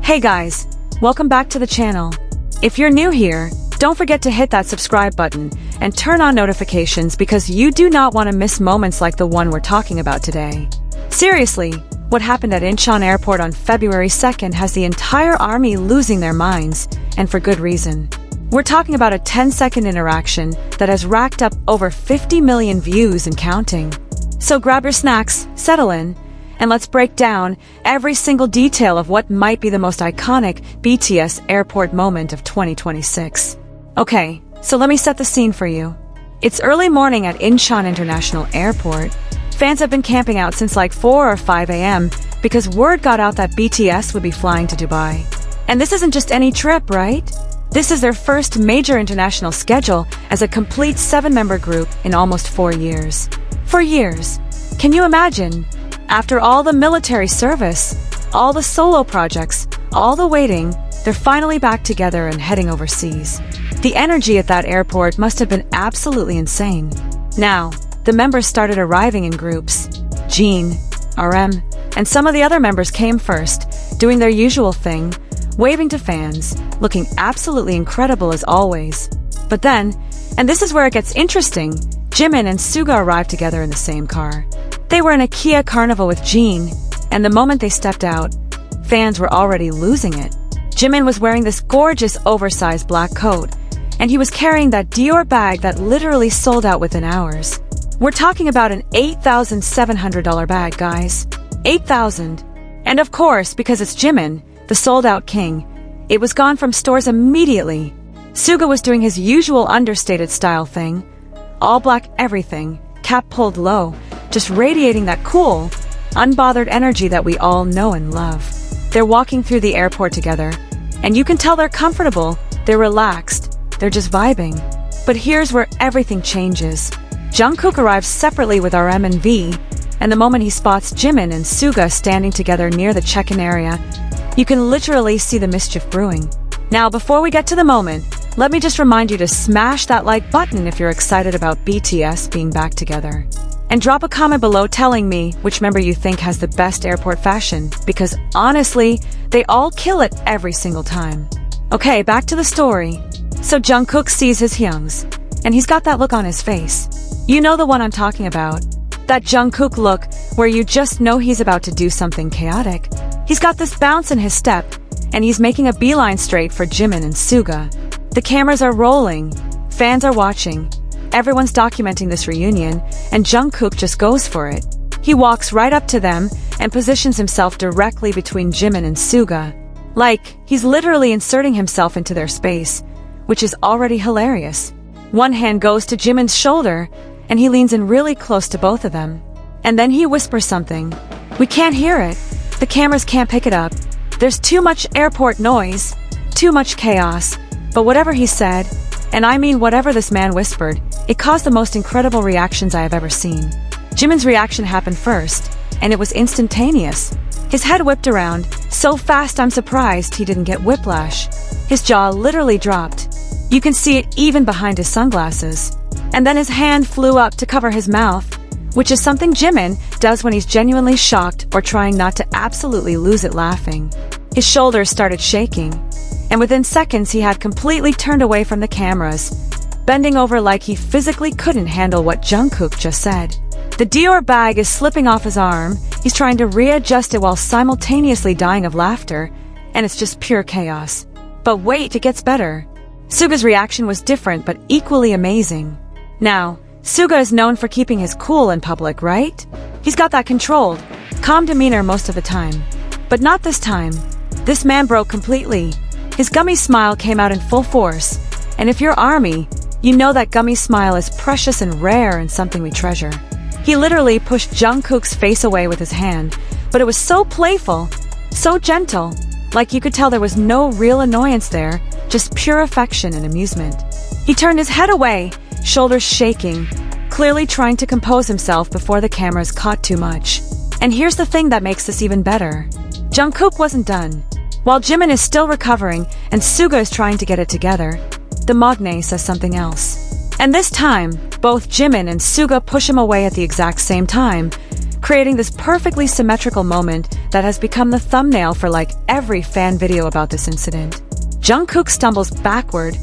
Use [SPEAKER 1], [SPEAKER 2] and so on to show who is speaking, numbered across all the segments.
[SPEAKER 1] Hey guys, welcome back to the channel. If you're new here, don't forget to hit that subscribe button and turn on notifications because you do not want to miss moments like the one we're talking about today. Seriously, what happened at Incheon Airport on February 2nd has the entire army losing their minds, and for good reason. We're talking about a 10-second interaction that has racked up over 50 million views and counting. So grab your snacks, settle in, and let's break down every single detail of what might be the most iconic BTS airport moment of 2026. Okay, so let me set the scene for you. It's early morning at Incheon International Airport. Fans have been camping out since like 4 or 5 a.m. because word got out that BTS would be flying to Dubai. And this isn't just any trip, right? This is their first major international schedule as a complete 7-member group in almost 4 years. 4 years. Can you imagine? After all the military service, all the solo projects, all the waiting, they're finally back together and heading overseas. The energy at that airport must have been absolutely insane. Now, the members started arriving in groups. Jin, RM, and some of the other members came first, doing their usual thing, waving to fans, looking absolutely incredible as always. But then, and this is where it gets interesting, Jimin and Suga arrived together in the same car. They were in a Kia Carnival with Jin, and the moment they stepped out, fans were already losing it. Jimin was wearing this gorgeous oversized black coat, and he was carrying that Dior bag that literally sold out within hours. We're talking about an $8,700 bag, guys. $8,000. And of course, because it's Jimin, the sold-out king, it was gone from stores immediately. Suga was doing his usual understated style thing. All black everything, cap pulled low, just radiating that cool, unbothered energy that we all know and love. They're walking through the airport together, and you can tell they're comfortable, they're relaxed, they're just vibing. But here's where everything changes. Jungkook arrives separately with RM and V, and the moment he spots Jimin and Suga standing together near the check-in area, you can literally see the mischief brewing. Now, before we get to the moment, let me just remind you to smash that like button if you're excited about BTS being back together. And drop a comment below telling me which member you think has the best airport fashion, because honestly, they all kill it every single time. Okay, back to the story. So Jungkook sees his hyungs, and he's got that look on his face. You know the one I'm talking about. That Jungkook look where you just know he's about to do something chaotic. He's got this bounce in his step, and he's making a beeline straight for Jimin and Suga. The cameras are rolling, fans are watching, everyone's documenting this reunion, and Jungkook just goes for it. He walks right up to them and positions himself directly between Jimin and Suga. Like, he's literally inserting himself into their space, which is already hilarious. One hand goes to Jimin's shoulder, and he leans in really close to both of them. And then he whispers something. We can't hear it. The cameras can't pick it up. There's too much airport noise, too much chaos. But whatever he said, and I mean whatever this man whispered, it caused the most incredible reactions I have ever seen. Jimin's reaction happened first, and it was instantaneous. His head whipped around, so fast I'm surprised he didn't get whiplash. His jaw literally dropped. You can see it even behind his sunglasses. And then his hand flew up to cover his mouth, which is something Jimin does when he's genuinely shocked or trying not to absolutely lose it laughing. His shoulders started shaking, and within seconds he had completely turned away from the cameras, bending over like he physically couldn't handle what Jungkook just said. The Dior bag is slipping off his arm, he's trying to readjust it while simultaneously dying of laughter, and it's just pure chaos. But wait, it gets better. Suga's reaction was different but equally amazing. Now, Suga is known for keeping his cool in public, right? He's got that controlled, calm demeanor most of the time. But not this time. This man broke completely. His gummy smile came out in full force, and if you're ARMY, you know that gummy smile is precious and rare and something we treasure. He literally pushed Jungkook's face away with his hand, but it was so playful, so gentle, like you could tell there was no real annoyance there, just pure affection and amusement. He turned his head away, shoulders shaking, clearly trying to compose himself before the cameras caught too much. And here's the thing that makes this even better. Jungkook wasn't done. While Jimin is still recovering and Suga is trying to get it together, the Magne says something else. And this time, both Jimin and Suga push him away at the exact same time, creating this perfectly symmetrical moment that has become the thumbnail for like every fan video about this incident. Jungkook stumbles backward,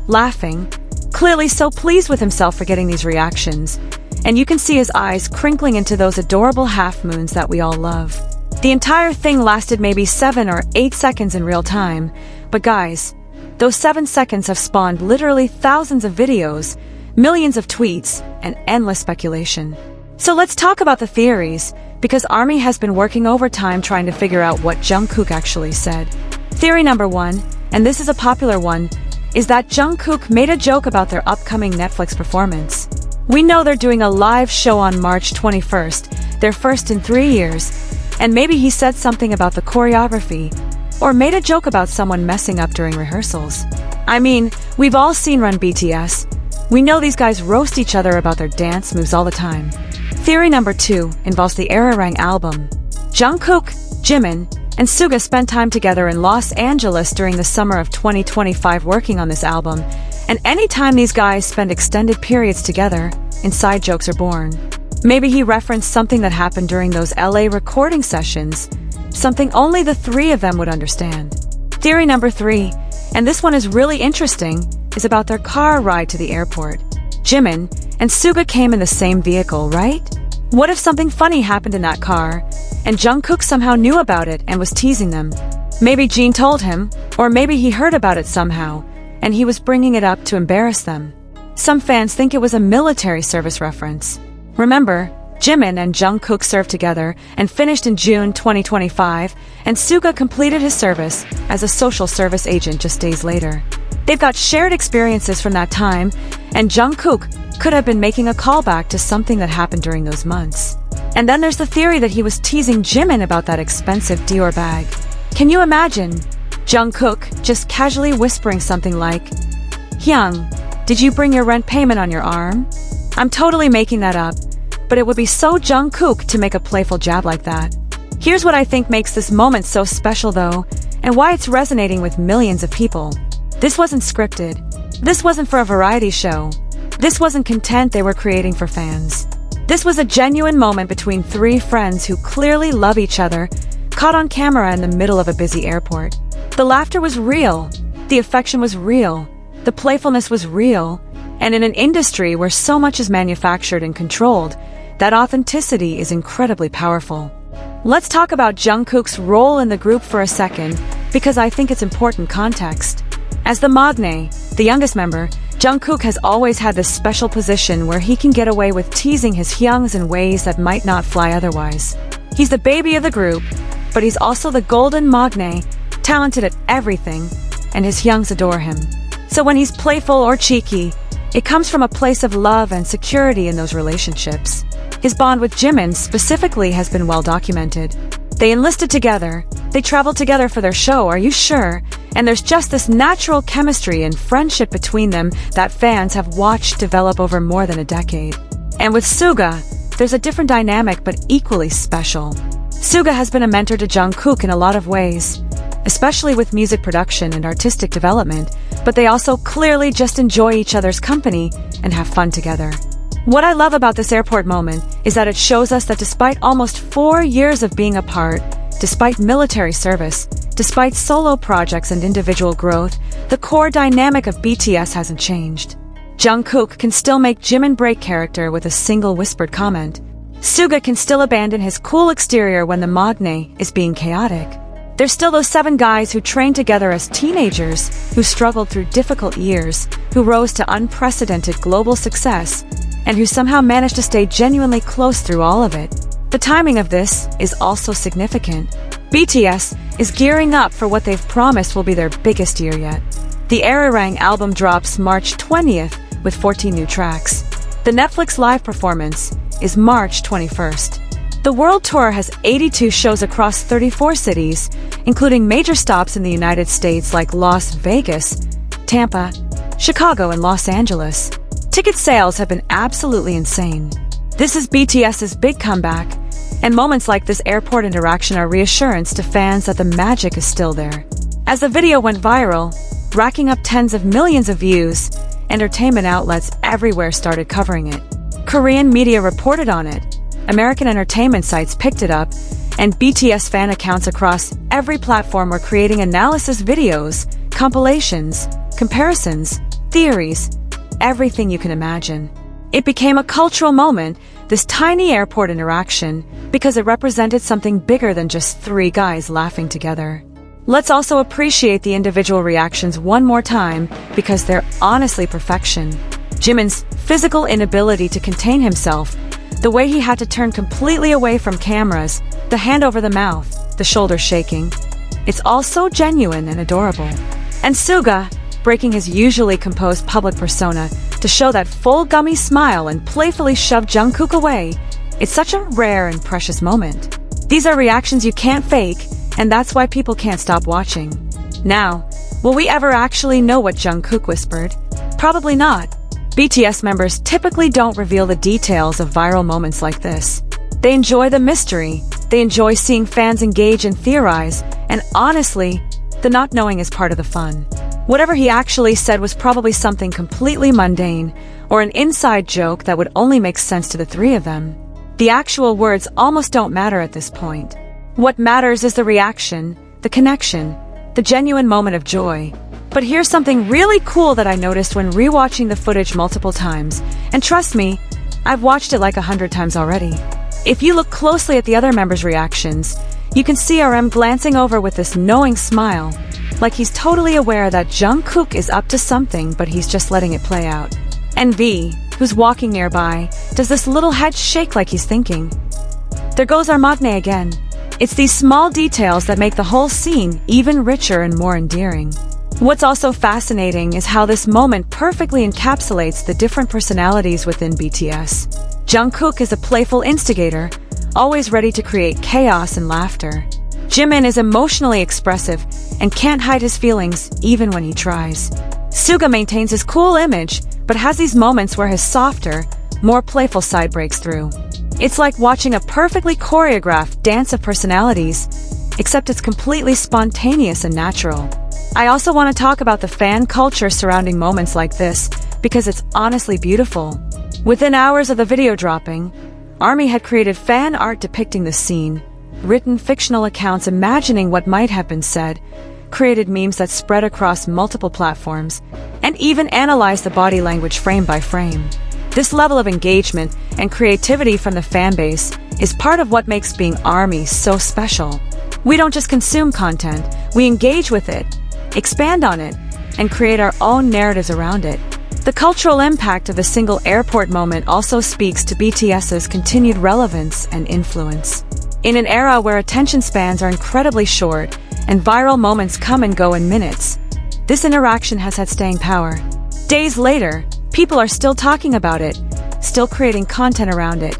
[SPEAKER 1] laughing, clearly so pleased with himself for getting these reactions, and you can see his eyes crinkling into those adorable half moons that we all love. The entire thing lasted maybe 7 or 8 seconds in real time, but guys, those 7 seconds have spawned literally thousands of videos, millions of tweets, and endless speculation. So let's talk about the theories, because ARMY has been working overtime trying to figure out what Jungkook actually said. Theory number 1, and this is a popular one, is that Jungkook made a joke about their upcoming Netflix performance. We know they're doing a live show on March 21st, their first in 3 years, and maybe he said something about the choreography, or made a joke about someone messing up during rehearsals. I mean, we've all seen Run BTS. We know these guys roast each other about their dance moves all the time. Theory number 2 involves the Arirang album. Jungkook, Jimin, and Suga spent time together in Los Angeles during the summer of 2025 working on this album, and anytime these guys spend extended periods together, inside jokes are born. Maybe he referenced something that happened during those LA recording sessions, something only the 3 of them would understand. Theory number 3, and this one is really interesting, is about their car ride to the airport. Jimin and Suga came in the same vehicle, right? What if something funny happened in that car, and Jungkook somehow knew about it and was teasing them? Maybe Jin told him, or maybe he heard about it somehow, and he was bringing it up to embarrass them. Some fans think it was a military service reference. Remember, Jimin and Jungkook served together and finished in June 2025, and Suga completed his service as a social service agent just days later. They've got shared experiences from that time, and Jungkook could have been making a callback to something that happened during those months. And then there's the theory that he was teasing Jimin about that expensive Dior bag. Can you imagine Jungkook just casually whispering something like, "Hyung, did you bring your rent payment on your arm?" I'm totally making that up, but it would be so Jungkook to make a playful jab like that. Here's what I think makes this moment so special though, and why it's resonating with millions of people. This wasn't scripted. This wasn't for a variety show. This wasn't content they were creating for fans. This was a genuine moment between 3 friends who clearly love each other, caught on camera in the middle of a busy airport. The laughter was real. The affection was real. The playfulness was real. And in an industry where so much is manufactured and controlled, that authenticity is incredibly powerful. Let's talk about Jungkook's role in the group for a second, because I think it's important context. As the maknae, the youngest member, Jungkook has always had this special position where he can get away with teasing his hyungs in ways that might not fly otherwise. He's the baby of the group, but he's also the golden maknae, talented at everything, and his hyungs adore him. So when he's playful or cheeky, it comes from a place of love and security in those relationships. His bond with Jimin specifically has been well documented. They enlisted together, they traveled together for their show, are you sure? And there's just this natural chemistry and friendship between them that fans have watched develop over more than a decade. And with Suga, there's a different dynamic but equally special. Suga has been a mentor to Jungkook in a lot of ways, especially with music production and artistic development, but they also clearly just enjoy each other's company and have fun together. What I love about this airport moment is that it shows us that despite almost 4 years of being apart, despite military service, despite solo projects and individual growth, the core dynamic of BTS hasn't changed. Jungkook can still make Jimin break character with a single whispered comment. Suga can still abandon his cool exterior when the maknae is being chaotic. There's still those 7 guys who trained together as teenagers, who struggled through difficult years, who rose to unprecedented global success, and who somehow managed to stay genuinely close through all of it. The timing of this is also significant. BTS is gearing up for what they've promised will be their biggest year yet. The Arirang album drops March 20th with 14 new tracks. The Netflix live performance is March 21st. The world tour has 82 shows across 34 cities, including major stops in the United States like Las Vegas, Tampa, Chicago, and Los Angeles. Ticket sales have been absolutely insane. This is BTS's big comeback, and moments like this airport interaction are reassurance to fans that the magic is still there. As the video went viral, racking up tens of millions of views, entertainment outlets everywhere started covering it. Korean media reported on it, American entertainment sites picked it up, and BTS fan accounts across every platform were creating analysis videos, compilations, comparisons, theories, everything you can imagine. It became a cultural moment, this tiny airport interaction, because it represented something bigger than just three guys laughing together. Let's also appreciate the individual reactions one more time, because they're honestly perfection. Jimin's physical inability to contain himself, the way he had to turn completely away from cameras, the hand over the mouth, the shoulders shaking. It's all so genuine and adorable. And Suga, breaking his usually composed public persona to show that full gummy smile and playfully shove Jungkook away. It's such a rare and precious moment. These are reactions you can't fake, and that's why people can't stop watching. Now, will we ever actually know what Jungkook whispered? Probably not. BTS members typically don't reveal the details of viral moments like this. They enjoy the mystery, they enjoy seeing fans engage and theorize, and honestly, the not knowing is part of the fun. Whatever he actually said was probably something completely mundane, or an inside joke that would only make sense to the three of them. The actual words almost don't matter at this point. What matters is the reaction, the connection, the genuine moment of joy. But here's something really cool that I noticed when rewatching the footage multiple times, and trust me, I've watched it like 100 times already. If you look closely at the other members' reactions, you can see RM glancing over with this knowing smile, like he's totally aware that Jungkook is up to something, but he's just letting it play out. And V, who's walking nearby, does this little head shake like he's thinking. There goes our maknae again. It's these small details that make the whole scene even richer and more endearing. What's also fascinating is how this moment perfectly encapsulates the different personalities within BTS. Jungkook is a playful instigator, always ready to create chaos and laughter. Jimin is emotionally expressive and can't hide his feelings even when he tries. Suga maintains his cool image, but has these moments where his softer, more playful side breaks through. It's like watching a perfectly choreographed dance of personalities, except it's completely spontaneous and natural. I also want to talk about the fan culture surrounding moments like this, because it's honestly beautiful. Within hours of the video dropping, ARMY had created fan art depicting the scene, written fictional accounts imagining what might have been said, created memes that spread across multiple platforms, and even analyzed the body language frame by frame. This level of engagement and creativity from the fanbase is part of what makes being ARMY so special. We don't just consume content, we engage with it, expand on it, and create our own narratives around it. The cultural impact of a single airport moment also speaks to BTS's continued relevance and influence. In an era where attention spans are incredibly short and viral moments come and go in minutes, this interaction has had staying power. Days later, people are still talking about it, still creating content around it,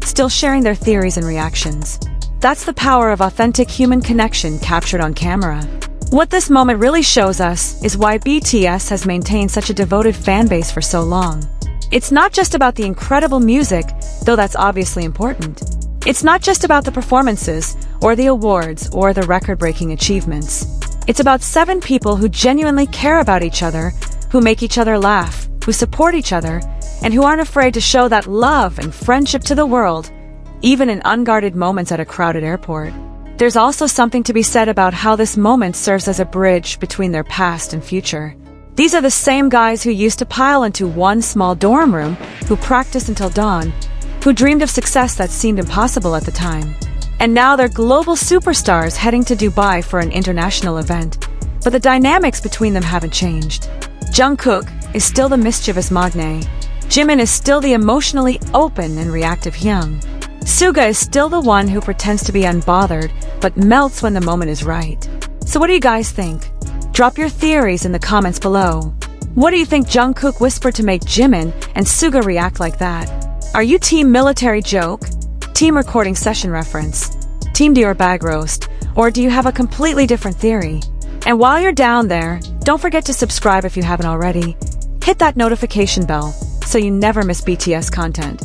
[SPEAKER 1] still sharing their theories and reactions. That's the power of authentic human connection captured on camera. What this moment really shows us is why BTS has maintained such a devoted fanbase for so long. It's not just about the incredible music, though that's obviously important. It's not just about the performances, or the awards, or the record-breaking achievements. It's about 7 people who genuinely care about each other, who make each other laugh, who support each other, and who aren't afraid to show that love and friendship to the world, even in unguarded moments at a crowded airport. There's also something to be said about how this moment serves as a bridge between their past and future. These are the same guys who used to pile into one small dorm room, who practiced until dawn, who dreamed of success that seemed impossible at the time. And now they're global superstars heading to Dubai for an international event. But the dynamics between them haven't changed. Jungkook is still the mischievous maknae. Jimin is still the emotionally open and reactive Hyung. Suga is still the one who pretends to be unbothered, but melts when the moment is right. So what do you guys think? Drop your theories in the comments below. What do you think Jungkook whispered to make Jimin and Suga react like that? Are you team military joke, team recording session reference, team Dior bag roast, or do you have a completely different theory? And while you're down there, don't forget to subscribe if you haven't already. Hit that notification bell so you never miss BTS content.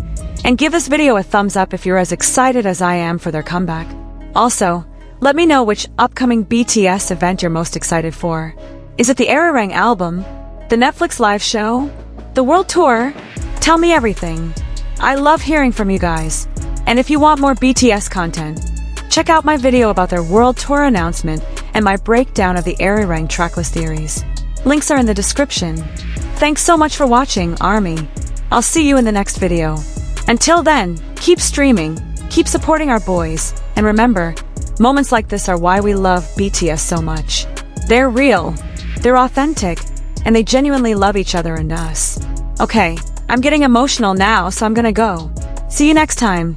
[SPEAKER 1] And give this video a thumbs up if you're as excited as I am for their comeback. Also, let me know which upcoming BTS event you're most excited for. Is it the Ararang album? The Netflix live show? The world tour? Tell me everything. I love hearing from you guys. And if you want more BTS content, Check out my video about their world tour announcement and my breakdown of the Arirang tracklist theories. Links are in the description. Thanks so much for watching, ARMY. I'll see you in the next video. Until then, keep streaming, keep supporting our boys, and remember, moments like this are why we love BTS so much. They're real, they're authentic, and they genuinely love each other and us. Okay, I'm getting emotional now, so I'm gonna go. See you next time.